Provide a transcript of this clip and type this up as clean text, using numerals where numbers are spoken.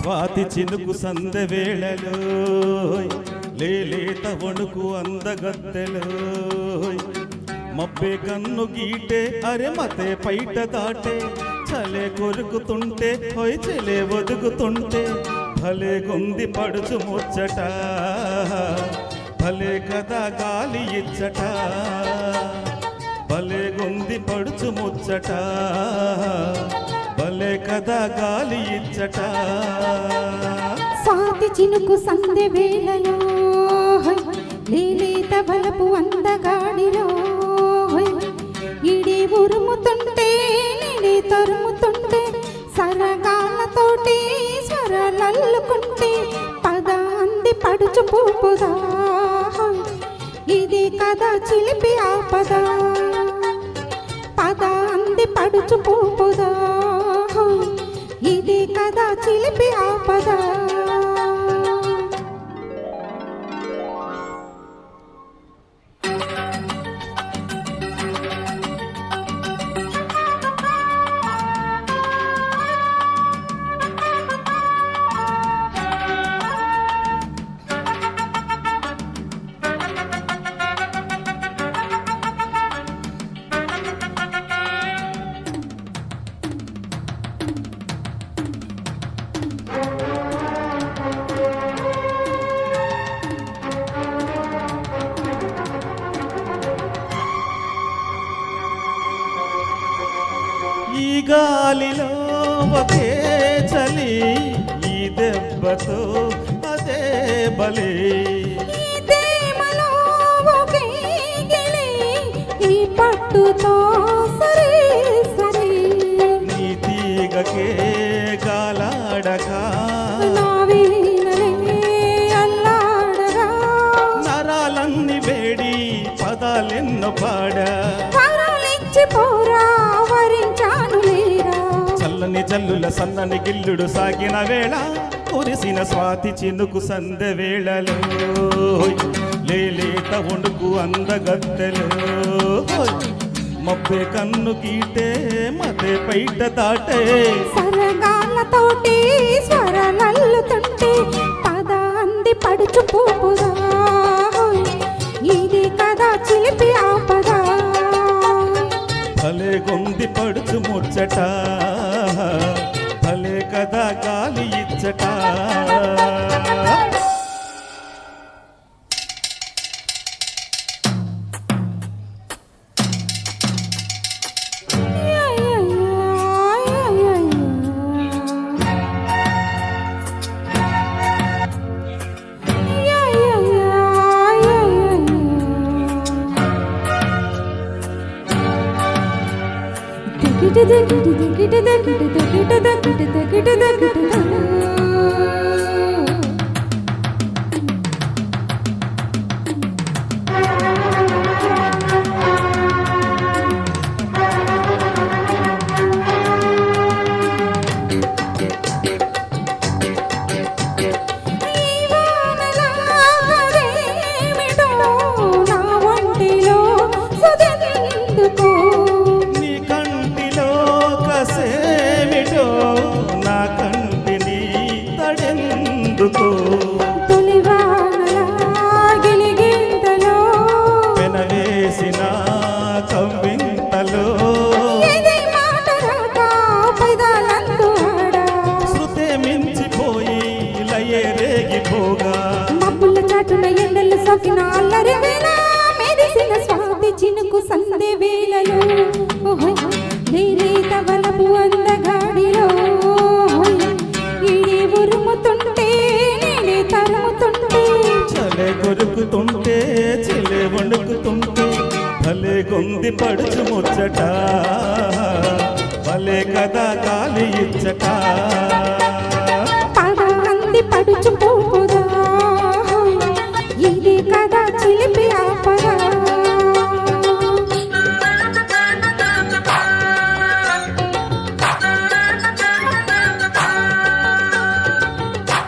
స్వాతి చినుకు సందె వేళలో లేలేత వణుకు అందగత్తెలో మబ్బే కన్ను గీటే అరే మతే పైట దాటే చలే కొరుకుతుంటే హోయ్ చెలే ఒదుగుతుంటే భలే గొంది పడుచు ముచ్చట భలే కదా గాలి ఇచ్చట భలే గొంది పడుచు ముచ్చట భలే కదా గాలి ఇచ్చట స్వాతి చినుకు సందె వేళలో లేలేత బలపు అందగాడిలో ఇడి ఉరుముతుంటే నిడి తరుముతుంటే సరగాలతోటి స్వరాలల్లుకుంటే పద అంది పడుచు పూపుదా ఇది కదా చిలిపి ఆపద పద అంది పడుచు పూపుదా ఇది కదా చిలిపి ఆపద ఈ గాలిలో ఒకే చలి ఈ దెబ్బతో అదే బలి ఈ పట్టుతో సరే సరే నీ తీగకే గాలాడగా అల్లాడగా నరాలన్నీ వేడి పదాలెన్నో పాడా పోరా వరించాను లేరా చల్లని జల్లుల సన్నని గిల్లుడు సాగిన వేళ కురిసిన స్వాతి చినుకు సందె వేళలో లేలేత వణుకు అందగత్తెలో మబ్బే కన్ను గీటే మదే పైట దాటే సరగాలతోటి స్వరాలల్లుతుంటే పద అంది పడుచు పూపుదా ఇది కదా చిలిపి ఆపదా భలే గొంది పడుచు ముచ్చట భలే కదా గాలి ఇచ్చట పెనవేసిన కవ్వింతలో శృతే మించిపోయి లయే రేగిపోగా మబ్బుల చాటున ఎండలు సోకిన అల్లరి వేళ మెరిసిన స్వాతి చినుకు సందె వేళలో లేలేత వలపు అందగాడిలో ఇడి ఉరుముతుంటే నేనే తరుముతుంటే చలే కొరుకుతుంటే చెలే వణుకుతుంటే భలే గొంది పడుచు ముచ్చట భలే కదా గాలి ఇచ్చట పద అంది పడుచు పూపుదా ఇది కదా చిలిపి ఆపద